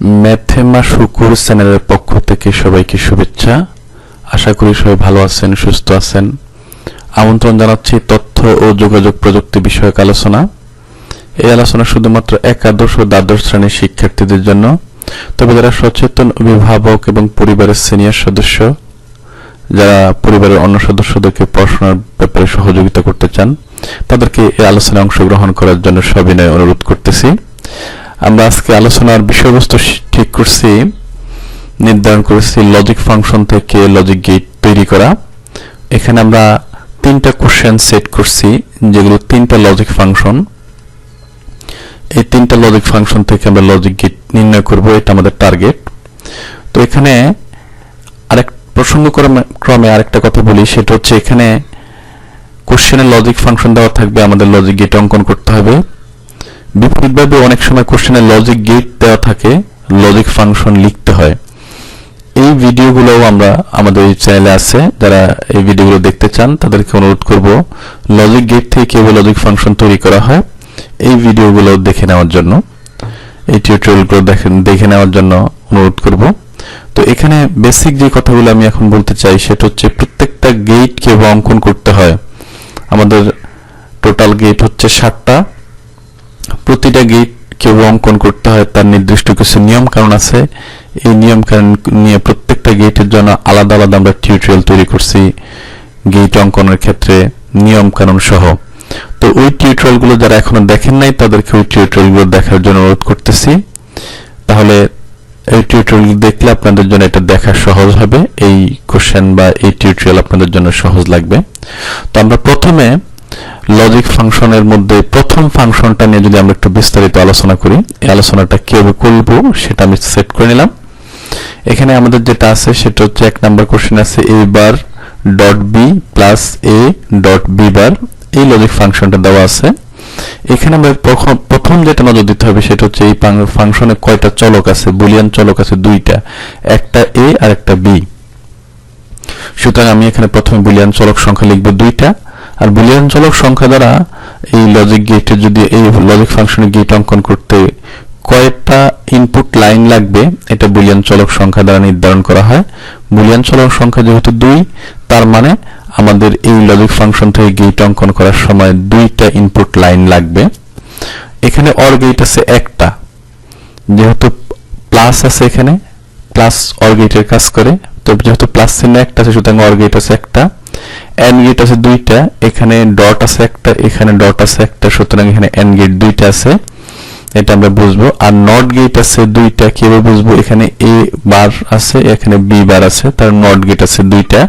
ম্যাথেমা শুকুর চ্যানেলের পক্ষ থেকে সবাইকে শুভেচ্ছা। আশা করি সবাই ভালো আছেন, সুস্থ আছেন। আমন্ত্রণ জানাচ্ছি তথ্য ও যোগাযোগ প্রযুক্তি বিষয়ক আলোচনা। এই আলোচনা শুধুমাত্র একাদশ ও দ্বাদশ শ্রেণীর শিক্ষার্থীদের জন্য। তবে যারা সচেতন অভিভাবক এবং পরিবারের সিনিয়র সদস্য, যারা পরিবারের অন্য সদস্যদেরকে পড়াশোনার ব্যাপারে সহযোগিতা করতে চান, তাদেরকে এই আলোচনায় অংশগ্রহণ করার জন্য সবিনয় অনুরোধ করতেছি। আমরা আজকে আলোচনার বিষয়বস্তু ঠিক করছি, নির্ধারণ করেছি লজিক ফাংশন থেকে লজিক গেট তৈরি করা। এখানে আমরা তিনটা কোশ্চেন সেট করছি, যেগুলো তিনটা লজিক ফাংশন। এই তিনটা লজিক ফাংশন থেকে আমরা লজিক গেট নির্ণয় করব, এটা আমাদের টার্গেট। তো এখানে আরেক প্রসঙ্গক্রমে আরেকটা কথা বলি, সেটা হচ্ছে এখানে কোশ্চেনের লজিক ফাংশন দেওয়া থাকবে, আমাদের লজিক গেট অঙ্কন করতে হবে। বিপরীতভাবে অনেক সময় কোশ্চেনে লজিক গেট দেওয়া থাকে, লজিক ফাংশন লিখতে হয়। এই ভিডিওগুলো আমরা আমাদের এই চ্যানেলে আছে, যারা এই ভিডিওগুলো দেখতে চান তাদেরকে অনুরোধ করব লজিক গেট থেকে কিভাবে লজিক ফাংশন তৈরি করা হয় এই ভিডিওগুলো দেখে নেওয়ার জন্য, এই টিউটোরিয়ালগুলো দেখে নেওয়ার জন্য অনুরোধ করব। তো এখানে বেসিক যে কথাগুলো আমি এখন বলতে চাই সেটা হচ্ছে প্রত্যেকটা গেট কিভাবে অঙ্কন করতে হয়। আমাদের টোটাল গেট হচ্ছে 7টা। প্রতিটা গেট কিভাবে অঙ্কন করতে হয় তার নির্দিষ্ট কিছু নিয়ম কানুন আছে। এই নিয়ম কানুন নিয়ে প্রত্যেকটা গেটের জন্য আলাদা আলাদা আমরা টিউটোরিয়াল তৈরি করছি, গেট অঙ্কনের ক্ষেত্রে নিয়ম কানুন সহ। তো ওই টিউটোরিয়ালগুলো যারা এখনো দেখেন নাই তাদেরকে ওই টিউটোরিয়ালগুলো দেখার জন্য অনুরোধ করতেছি। তাহলে এই টিউটোরিয়াল দেখলে আপনাদের জন্য এটা দেখা সহজ হবে, এই কোশ্চেন বা এই টিউটোরিয়াল আপনাদের জন্য সহজ লাগবে। তো আমরা প্রথমে লজিক ফাংশনের মধ্যে প্রথম ফাংশনটা নিয়ে যদি আমরা একটু বিস্তারিত আলোচনা করি, এই আলোচনাটা কিভাবে করব সেটা আমি সেট করে নিলাম। এখানে আমাদের যেটা আছে সেটা হচ্ছে 1 নাম্বার কোশ্চেন আছে a bar dot B plus a dot B bar, এই লজিক ফাংশনটা দেওয়া আছে। এখানে আমরা প্রথম যেটা নজর দিতে হবে সেটা হচ্ছে এই ফাংশনে কয়টা চলক আছে, বুলিয়ান চলক আছে 2টা, একটা a আর একটা b। সুতরাং আমি এখানে প্রথমে বুলিয়ান চলক সংখ্যা লিখব 2টা। আর বুলিয়ান চলক সংখ্যা দ্বারা এই লজিক গেটে যদি এই লজিক ফাংশনের গেট অঙ্কন করতে কয়টা ইনপুট লাইন লাগবে এটা বুলিয়ান চলক সংখ্যা দ্বারা নির্ধারণ করা হয়। বুলিয়ান চলক সংখ্যা যেহেতু 2, তার মানে আমাদের এই লজিক ফাংশন থেকে গেট অঙ্কন করার সময় 2টা ইনপুট লাইন লাগবে। এখানে অর গেট আছে একটা, যেহেতু প্লাস আছে এখানে প্লাস অর গেটের কাজ করে, তো যেহেতু প্লাস চিহ্ন একটা আছে সুতরাং অর গেট আছে একটা। এন্ড গেট আছে 2টা, এখানে ডট আছে একটা, এখানে ডট আছে একটা, সুতরাং এখানে এন্ড গেট 2টা আছে, এটা আমরা বুঝবো। আর নট গেট আছে 2টা, কিভাবে বুঝবো, এখানে a বার আছে এখানে b বার আছে, তার নট গেট আছে 2টা।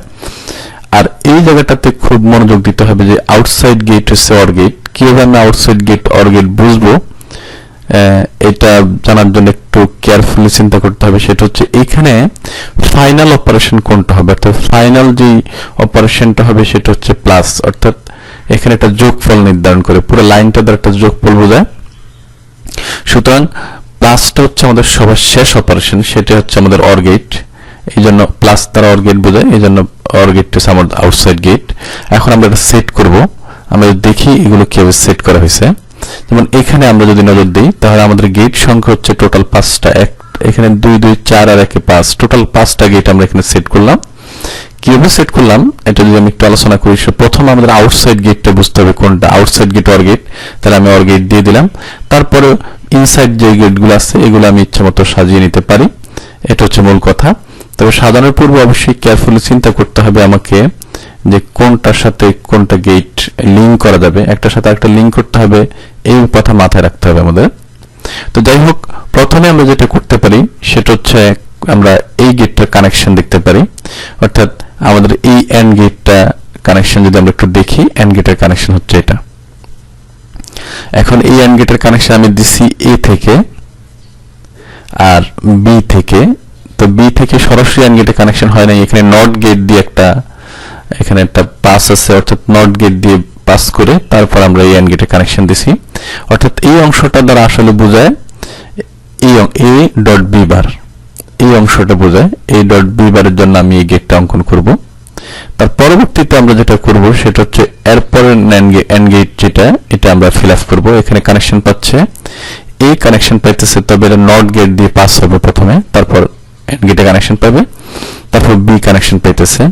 আর এই জায়গাটাতে খুব মনোযোগ দিতে হবে যে আউটসাইড গেট হচ্ছে অর গেট। কিভাবে আমরা আউটসাইড গেট অর গেট বুঝবো এটা জানার জন্য একটু কেয়ারফুলি চিন্তা করতে হবে। সেটা হচ্ছে এখানে ফাইনাল অপারেশন কোনটা হবে, অর্থাৎ ফাইনাল যে অপারেশনটা হবে সেটা হচ্ছে প্লাস, অর্থাৎ এখানে একটা যোগফল নির্ধারণ করে, পুরো লাইনটা দ্বারা একটা যোগফল বোঝায়। সুতরাং প্লাসটা হচ্ছে আমাদের সবার শেষ অপারেশন, সেটা হচ্ছে আমাদের অর গেট, এই জন্য প্লাস দ্বারা অর গেট বোঝায়, এই জন্য অর গেটটা হচ্ছে আমাদের আউটসাইড গেট। এখন আমরা এটা সেট করব, আমরা দেখি এগুলো কিভাবে সেট করা হয়েছে। যেমন এখানে আমরা যদি নজর দিই তাহলে আমাদের গেট সংখ্যা হচ্ছে টোটাল 5টা, এখানে 2 2 4 আর 1 5, টোটাল 5টা গেট আমরা এখানে সেট করলাম। কিভাবে সেট করলাম এটা যদি আমি একটু আলোচনা করি, প্রথমে আমাদের আউটসাইড গেটটা বুঝতে হবে কোনটা, আউটসাইড গেট অর গেট, তাহলে আমি অর গেট দিয়ে দিলাম। তারপরে ইনসাইড যে গেটগুলো আছে এগুলো আমি ইচ্ছামতো সাজিয়ে নিতে পারি, এটা হচ্ছে মূল কথা। তবে সাজানোর পূর্বে অবশ্যই কেয়ারফুলি চিন্তা করতে হবে আমাকে যে কোনটার সাথে কোনটা গেট লিঙ্ক করা যাবে, একটার সাথে একটা লিঙ্ক করতে হবে, এই কথা মাথায় রাখতে হবে আমাদের। তো যাই হোক, প্রথমে আমরা যেটা করতে পারি সেটা হচ্ছে আমরা এই গেটটার কানেকশন দেখতে পারি, অর্থাৎ আমাদের এই এন্ড গেটটা কানেকশন যদি আমরা একটু দেখি, এন্ড গেটের কানেকশন হচ্ছে এটা। এখন এই এন্ড গেটের কানেকশন আমি দিছি a থেকে আর b থেকে। তো b থেকে সরাসরি এন্ড গেটের কানেকশন হয় না, এখানে নট গেট দিয়ে এখানে একটা পাস আছে, অর্থাৎ নট গেট দিয়ে পাস করে তারপর আমরা এই এন্ড গেটের কানেকশন দিছি। অর্থাৎ এই অংশটা দ্বারা আসলে বোঝায় a ডট b বার, এই অংশটা বোঝায় a ডট b বারের জন্য আমি এই গেটটা অঙ্কন করব। তার পরবর্তীতে আমরা যেটা করব সেটা হচ্ছে এরপরের এন্ড গেট যেটা, এটা আমরা ফিল আপ করব। এখানে কানেকশন পাচ্ছে এই কানেকশন পাইতেছে, তবে এটা নট গেট দিয়ে পাস হবে প্রথমে, তারপর এন্ড গেটে কানেকশন পাবে, তারপর বি কানেকশন পাইতেছে।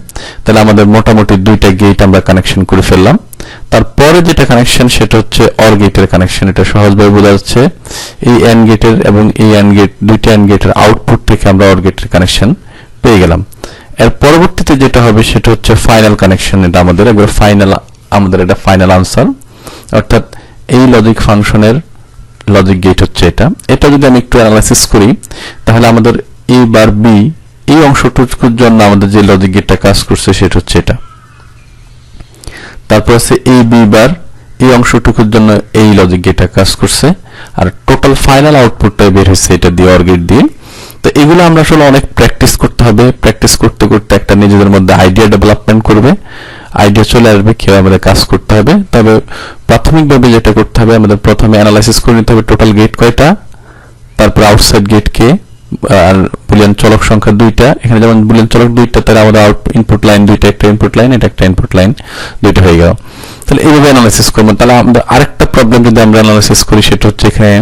তাহলে আমাদের মোটামুটি দুইটা গেট আমরা কানেকশন করে ফেললাম। তারপরে যেটা কানেকশন সেটা হচ্ছে অর গেটের কানেকশন। এটা সহজভাবে বোঝা যাচ্ছে, এই এন্ড গেটের এবং এই এন্ড গেট, দুইটা এন্ড গেটের আউটপুট থেকে আমরা অর গেটের কানেকশন পেয়ে গেলাম। এর পরবর্তীতে যেটা হবে সেটা হচ্ছে ফাইনাল কানেকশন। এটা আমাদের একবার ফাইনাল, আমাদের এটা ফাইনাল আনসার, অর্থাৎ এই লজিক ফাংশনের লজিক গেট হচ্ছে এটা। এটা যদি আমি একটু অ্যানালাইসিস করি তাহলে আমাদের এ বার বি এই অংশটুকুর জন্য আমাদের যে লজিক গেটটা কাজ করছে সেটা হচ্ছে এটা। তারপর আছে এ বি বার এই অংশটুকুর জন্য এই লজিক গেটটা কাজ করছে, আর টোটাল ফাইনাল আউটপুটটা বের হয়েছে এটা দিয়ে, অর গেট দিয়ে। তো এগুলো আমরা আসলে অনেক প্র্যাকটিস করতে হবে। প্র্যাকটিস করতে করতে একটা নিজেদের মধ্যে আইডিয়া ডেভেলপমেন্ট করবে, আইডিয়া চলে আসবে কিভাবে আমাদের কাজ করতে হবে। তবে প্রাথমিকভাবে যেটা করতে হবে, আমাদের প্রথমে অ্যানালাইসিস করে নিতে হবে টোটাল গেট কয়টা, তারপর আউটসাইড গেট কে, আর বুলিয়ান চলক সংখ্যা দুইটা। এখানে যেমন বুলিয়ান চলক দুইটা, তাহলে আমাদের ইনপুট লাইন দুইটা, একটা ইনপুট লাইন, এটা একটা ইনপুট লাইন, দুইটা হয়ে গেল। তাহলে এইভাবে অ্যানালাইসিস করবো। তাহলে আমরা আরেকটা প্রবলেম যদি আমরা অ্যানালাইসিস করি সেটা হচ্ছে, এখানে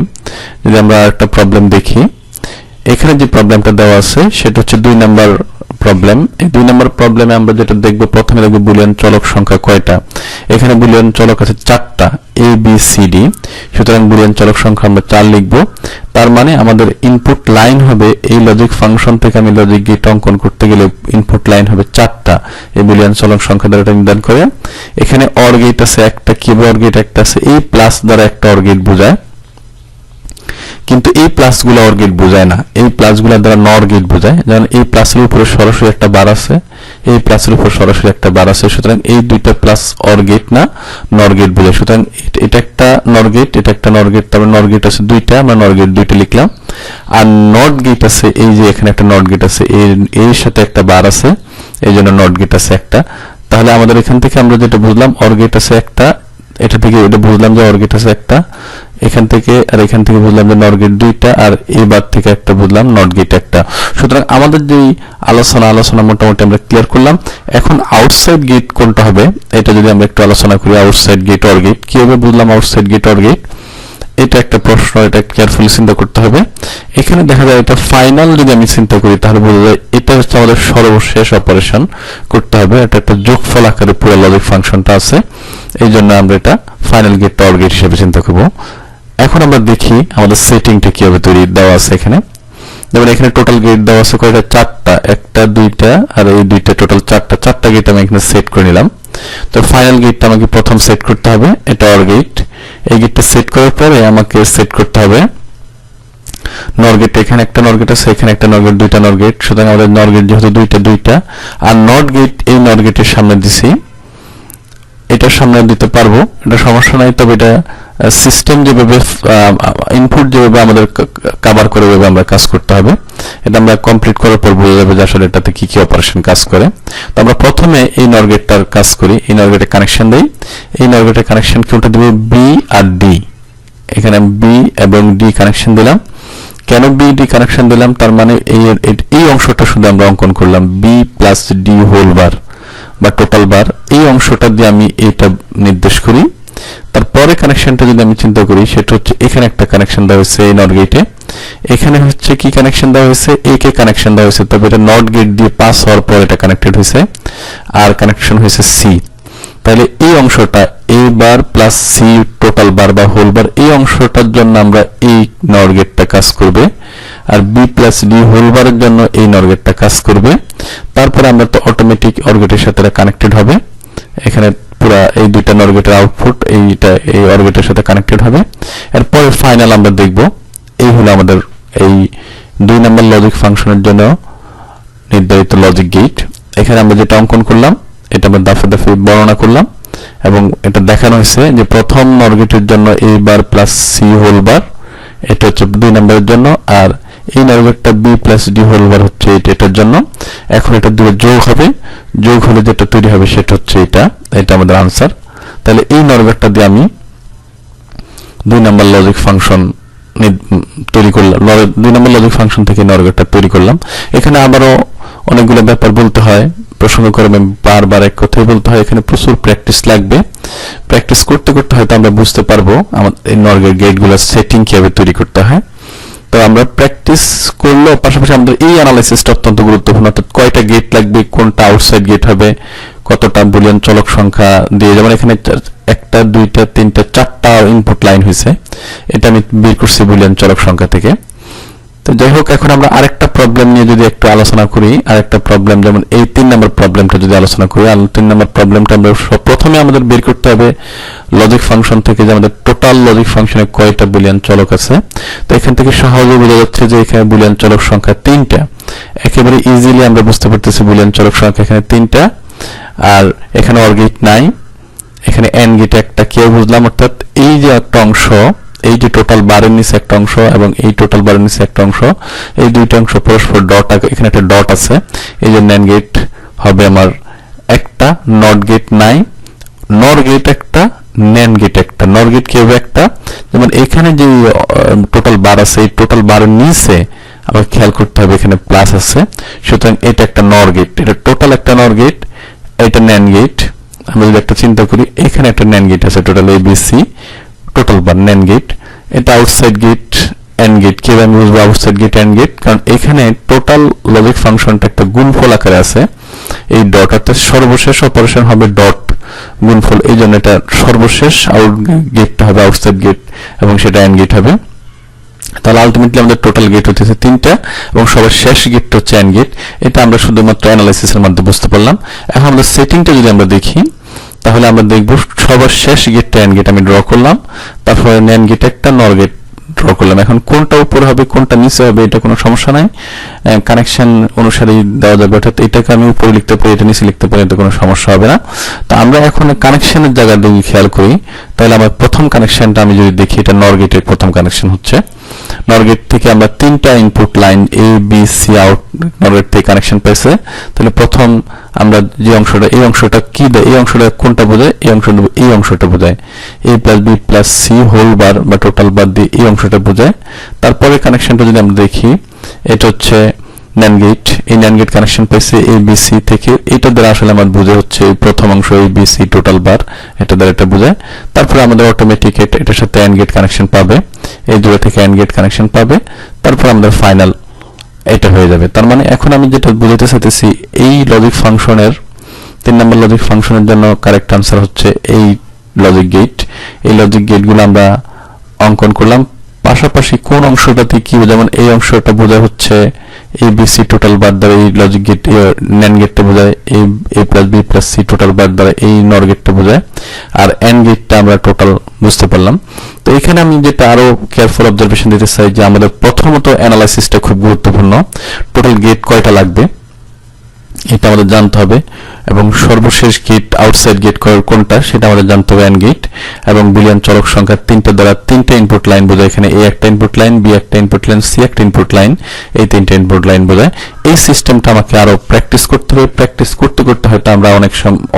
যদি আমরা একটা প্রবলেম দেখি, এখানে যে প্রবলেমটা দেওয়া আছে সেটা হচ্ছে 2 নাম্বার প্রবলেম। এই 2 নাম্বার প্রবলেমে আমরা যেটা দেখব, প্রথমে দেখব বুলিয়ান চলক সংখ্যা কয়টা। এখানে বুলিয়ান চলক আছে 4টা, এ বি সি ডি। সুতরাং বুলিয়ান চলক সংখ্যা আমরা 4 লিখব। তার মানে আমাদের ইনপুট লাইন হবে, এই লজিক ফাংশন থেকে আমি লজিক গেট অঙ্কন করতে গেলে ইনপুট লাইন হবে 4টা, এই বুলিয়ান চলক সংখ্যা দ্বারা নির্ধারণ করে। এখানে অর গেট আছে একটা, কিউব অর গেট একটা আছে, এই প্লাস দ্বারা একটা অর গেট বোঝায়, কিন্তু এই প্লাসগুলো অর গেট বোঝায় না, এই প্লাসগুলোর দ্বারা নর গেট বোঝায়। যেমন এই প্লাসের উপরে সরাসরি একটা বার আছে, এই প্লাসের উপর সরাসরি একটা বার আছে, সুতরাং এই দুইটা প্লাস অর গেট না, নর গেট বোঝায়। সুতরাং এটা একটা নর গেট, এটা একটা নর গেট, তারপরে নর গেট আছে দুইটা, আমরা নর গেট দুইটা লিখলাম। আর নট গেট আছে, এই যে এখানে একটা নট গেট আছে, এর সাথে একটা বার আছে, এই জন্য নট গেট আছে একটা। তাহলে আমাদের এখান থেকে আমরা যেটা বুঝলাম, অর গেট আছে একটা, এটা থেকে এটা বুঝলাম যে অর গেট আছে একটা, এখান থেকে আর এখান থেকে বুঝলাম যে নট গেট দুইটা, আর এই বার থেকে একটা বুঝলাম নট গেট একটা। সুতরাং আমাদের যে আলোচনা মোটামুটি আমরা ক্লিয়ার করলাম। এখন আউটসাইড গেট কোনটা হবে এটা যদি আমরা একটু আলোচনা করি, আউটসাইড গেট অর গেট কিভাবে বুঝলাম, আউটসাইড গেট অর গেট এটা একটা প্রশ্ন, এটা কেয়ারফুলি চিন্তা করতে হবে। এখানে দেখা যায় এটা ফাইনাল যদি আমি চিন্তা করি তাহলে বোঝা যায় এটা হচ্ছে আমাদের সর্বশেষ অপারেশন করতে হবে, এটা একটা যোগফল আকারে পুরো লজিক ফাংশনটা আছে, এই জন্য আমরা এটা ফাইনাল গেট অর গেট হিসেবে চিন্তা করব। এখন আমরা দেখি আমাদের সেটিংটা কিভাবে তৈরি দেওয়া আছে। এখানে যেমন এখানে টোটাল গেট দেওয়া আছে কয়টা, 4টা, একটা দুইটা আর এই দুইটা, টোটাল 4টা গেট আমি এখানে সেট করে নিলাম। তো ফাইনাল গেটটা আমাকে প্রথম সেট করতে হবে, এটা অর গেট। এই গেটটা সেট করার পরে আমাকে সেট করতে হবে নর গেট। এখানে একটা নর গেট আছে, এখানে একটা নর গেট, দুইটা নর গেট। সুতরাং আমাদের নর গেট যেহেতু দুইটা, আর নট গেট এই নর গেটের সামনে দিছি, এটার সামনে দিতে পারবো, এটা সমস্যা নাই। তবে এটা সিস্টেম যেভাবে ইনপুট যেভাবে আমাদের কভার করে ওইভাবে আমরা কাজ করতে হবে। এটা আমরা কমপ্লিট করার পর বোঝা যাবে যে আসলে এটাতে কি কি অপারেশন কাজ করে। তো আমরা প্রথমে এই নর গেটটার কাজ করি, এই নর গেটে কানেকশন দেই। এই নর গেটের কানেকশন কোনটা দেব, বি আর ডি। এখানে বি এবং ডি কানেকশন দিলাম। কেন বি ডি কানেকশন দিলাম, তার মানে এই অংশটা শুধু আমরা অঙ্কন করলাম, B plus D whole bar বা টোটাল বার, এই অংশটা দিয়ে আমি এটা নির্দেশ করি। তারপরে কানেকশনটা যদি আমি চিন্তা করি সেটা হচ্ছে এখানে একটা কানেকশন দেওয়া হয়েছে এই নট গেটে, এখানে হচ্ছে কি কানেকশন দেওয়া হয়েছে, এ কে কানেকশন দেওয়া হয়েছে, তবে এটা নট গেট দিয়ে পাস হওয়ার পর এটা কানেক্টেড হয়েছে, আর কানেকশন হয়েছে সি। তাহলে এই অংশটা এ বার প্লাস সি টোটাল বার বা হোল বার, এই অংশটার জন্য আমরা এই নট গেটটা কাজ করবে, আর বি প্লাস ডি হোল বারের জন্য এই নট গেটটা কাজ করবে। তারপরে আমরা তো অটোমেটিক অর গেটের সাথে কানেক্টেড হবে, এখানে পুরা এই দুইটা নর গেটের আউটপুট এইটা এই অর গেটের সাথে কানেক্টেড হবে। এরপরে ফাইনাল আমরা দেখব, এই হলো আমাদের এই 2 নম্বর লজিক ফাংশনের জন্য নির্ধারিত লজিক গেট। এখানে আমরা যেটা অঙ্কন করলাম এটা আমরা দফা দফা বর্ণনা করলাম, এবং এটা দেখানো হয়েছে যে প্রথম নর গেটের জন্য A bar plus C whole bar, এটা হচ্ছে 2 নম্বরের জন্য, আর এই নর গেটটা B plus D whole bar হচ্ছে এটার জন্য। এখন এটা দুটো যোগ হবে, যোগ হলে যেটা তৈরি হবে সেটা হচ্ছে এটা আমাদের আনসার। তাহলে এই নর গেটটা দিয়ে আমি 2 নম্বর লজিক ফাংশন তৈরি করলাম, 2 নম্বর লজিক ফাংশন থেকে নর গেটটা তৈরি করলাম। এখানে আবারও অনেকগুলো ব্যাপার বলতে হয়, প্রসঙ্গক্রমে বারবার এক কথাই বলতে হয়। এখানে প্রচুর প্র্যাকটিস লাগবে। প্র্যাকটিস করতে করতে হয়তো আমরা বুঝতে পারবো আমাদের এই নর গেটগুলোর সেটিং কিভাবে তৈরি করতে হয়। তো আমরা প্র্যাকটিস করলেও পাশাপাশি আমাদের এই অ্যানালাইসিসটা অত্যন্ত গুরুত্বপূর্ণ, অর্থাৎ কয়টা গেট লাগবে, কোনটা আউটসাইড গেট হবে, কতটা বুলিয়ান চলক সংখ্যা দিয়ে, যেমন এখানে একটা, দুইটা, তিনটা, চারটা ইনপুট লাইন হয়েছে, এটা আমি বের করছি বুলিয়ান চলক সংখ্যা থেকে। তো যাই হোক, এখন আমরা আরেকটা প্রবলেম নিয়ে যদি একটু আলোচনা করি, আরেকটা প্রবলেম যেমন এই 3 নম্বর প্রবলেমটা যদি আলোচনা করি, 3 নম্বর প্রবলেমটা আমরা প্রথমে আমাদের বের করতে হবে লজিক ফাংশন থেকে যে আমাদের টোটাল লজিক ফাংশনে কয়টা বুলিয়ান চলক আছে। তো এখান থেকে সহজে বোঝা যাচ্ছে যে এখানে বুলিয়ান চলক সংখ্যা 3টা। একেবারে ইজিলি আমরা বুঝতে পারতেছি বুলিয়ান চলক সংখ্যা এখানে 3টা, আর এখানে অর গেট নাই, এখানে এন্ড গেট একটা। কেউ বুঝলাম, অর্থাৎ এই যে একটা অংশ, এই যে টোটাল বারের নিচে একটা অংশ এবং এই টোটাল বারের নিচে একটা অংশ, এই দুইটা অংশ পরস্পর ডট, এখানে একটা ডট আছে, এই যে ন্যান্ড গেট হবে আমার একটা, নট গেট নাই, নর গেট একটা, ন্যান্ড গেট একটা। নর গেট কি হবে একটা, যেমন এখানে যে টোটাল বার আছে, এই টোটাল বারের নিচে আবার খেয়াল করতে হবে এখানে প্লাস আছে, সুতরাং এটা একটা নর গেট, এটা টোটাল একটা নর গেট, এটা ন্যান্ড গেট। আমরা যদি একটা চিন্তা করি, এখানে একটা ন্যান্ড গেট আছে, টোটাল এবিসি টোটাল বার ন্যান্ড গেট, এটা আউটসাইড গেট এন্ড গেট। কিভাবে আমি বুঝবো আউটসাইড গেট এন্ড গেট? কারণ এখানে টোটাল লজিক ফাংশনটা একটা গুণফল আকারে আছে, এই ডট, অর্থাৎ সর্বশেষ অপারেশন হবে ডট গুণফল, এই জন্য এটা সর্বশেষ আউট গেটটা হবে আউটসাইড গেট এবং সেটা এন্ড গেট হবে। তাহলে আলটিমেটলি আমাদের টোটাল গেট হচ্ছে 3টা এবং সবার শেষ গেটটা হচ্ছে এন্ড গেট। এটা আমরা শুধুমাত্র অ্যানালাইসিসের মাধ্যমে বুঝতে পারলাম। এখন আমাদের সেটিংটা যদি আমরা দেখি, তাহলে আমরা দেখব সবার শেষ গেটটা এন্ড গেট আমি ড্র করলাম, তারপরে ন্যান্ড গেট একটা, নর গেট ড্র করলাম। এখন কোনটা উপরে হবে কোনটা নিচে হবে এটা কোনো সমস্যা নাই, কানেকশন অনুসারেই দেওয়া যাবে, অর্থাৎ এটাকে আমি উপরে লিখতে পারি, এটা নিচে লিখতে পারি, এটা কোনো সমস্যা হবে না। তো আমরা এখন কানেকশনের জায়গা যদি খেয়াল করি, তাহলে আমার প্রথম কানেকশনটা আমি যদি দেখি, এটা নর গেটের প্রথম কানেকশন হচ্ছে। নর গেট থেকে আমরা 3টা ইনপুট লাইন এ বি সি আউট নর গেট থেকে কানেকশন পেয়েছে। তাহলে প্রথম আমরা যে অংশটা, এই অংশটা কি দেয়, এই অংশটা কোনটা বোঝায়, এই অংশটা বোঝায়, A plus B plus C whole bar বা টোটাল বার দিয়ে এই অংশটা বোঝায়। তারপরে কানেকশনটা যদি আমরা দেখি, এটা হচ্ছে ন্যান্ড গেট, এই ন্যান্ড গেট কানেকশন পাইছে এ বি সি থেকে, এটা দ্বারা আসলে আমার বোঝা হচ্ছে এই প্রথম অংশ এ বি সি টোটাল বার, এটা দ্বারা এটা বোঝায়। তারপরে আমাদের অটোমেটিক এটার সাথে এন্ড গেট কানেকশন পাবে, এই দুটো থেকে এন্ড গেট কানেকশন পাবে, তারপর আমাদের ফাইনাল এটা হয়ে যাবে। তার মানে এখন আমি যেটা বুঝাতে চাইতেছি, এই লজিক ফাংশনের 3 নম্বর লজিক ফাংশনের জন্য কারেক্ট আনসার হচ্ছে এই লজিক গেট। এই লজিক গেটগুলো আমরা অঙ্কন করলাম, পাশাপাশি কোন অংশটাতে কি, যেমন এই অংশটা বোঝা হচ্ছে A B C total bar দ্বারা এই লজিক গেট ন্যান্ড গেটটা বোঝায় A plus B plus C total bar দ্বারা এই নর গেটটা বোঝায়, আর এন্ড গেটটা আমরা টোটাল বুঝতে পারলাম। তো এখানে আমি যেটা আরো কেয়ারফুল অবজারভেশন দিতে চাই যে আমাদের প্রথমত অ্যানালাইসিসটা খুব গুরুত্বপূর্ণ, টোটাল গেট কয়টা লাগবে এটা আমাদের জানতে হবে, এবং সর্বশেষ গেট আউটসাইড গেট কোনটা সেটা আমাদের জানতে হবে এন্ড গেট, এবং বুলিয়ান চলক সংখ্যা 3টা দ্বারা 3টা ইনপুট লাইন বোঝায়, এখানে এ একটা ইনপুট লাইন, বি একটা ইনপুট লাইন, সি একটা ইনপুট লাইন, এই 3টা ইনপুট লাইন বোঝায়। এই সিস্টেমটা আমাকে আরো প্র্যাকটিস করতে হবে, প্র্যাকটিস করতে করতে হয়তো আমরা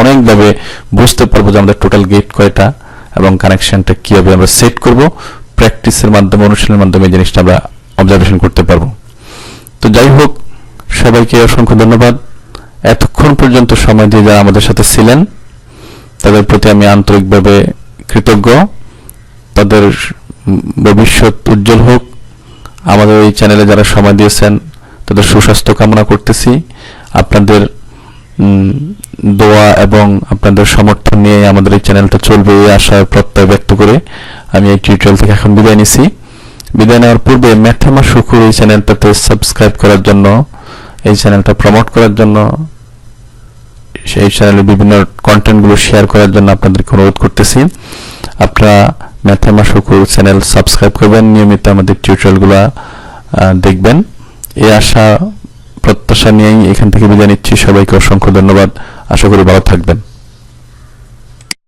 অনেকভাবে বুঝতে পারবো যে আমাদের টোটাল গেট কয়টা এবং কানেকশনটা কিভাবে আমরা সেট করব। প্র্যাকটিসের মাধ্যমে, অনুশীলনের মাধ্যমে এই জিনিসটা আমরা অবজারভেশন করতে পারবো। তো যাই হোক, সবাইকে অসংখ্য ধন্যবাদ। এতক্ষণ পর্যন্ত সময় দিয়ে যারা আমাদের সাথে ছিলেন তাদের প্রতি আমি আন্তরিকভাবে কৃতজ্ঞ। তাদের ভবিষ্যৎ উজ্জ্বল হোক। আমাদের এই চ্যানেলে যারা সময় দিয়েছেন তাদের সুস্বাস্থ্য কামনা করতেছি। আপনাদের দোয়া এবং আপনাদের সমর্থন নিয়ে আমাদের এই চ্যানেলটা চলবে এই আশার প্রত্যয় ব্যক্ত করে আমি এই টিউটোরিয়াল থেকে এখন বিদায় নিছি। বিদায় নেওয়ার পূর্বে ম্যাথেমা শুকুর এই চ্যানেলটাতে সাবস্ক্রাইব করার জন্য, এই চ্যানেলটা প্রমোট করার জন্য, সেই চ্যানেলের বিভিন্ন কন্টেন্টগুলো শেয়ার করার জন্য আপনাদেরকে অনুরোধ করতেছি। আপনারা ম্যাথেমা শুকুর চ্যানেল সাবস্ক্রাইব করবেন, নিয়মিত আমাদের টিউটোরিয়ালগুলো দেখবেন, এই আশা প্রত্যাশা নিয়েই এখান থেকে বিদায় নিচ্ছি। সবাইকে অসংখ্য ধন্যবাদ। আশা করি ভালো থাকবেন।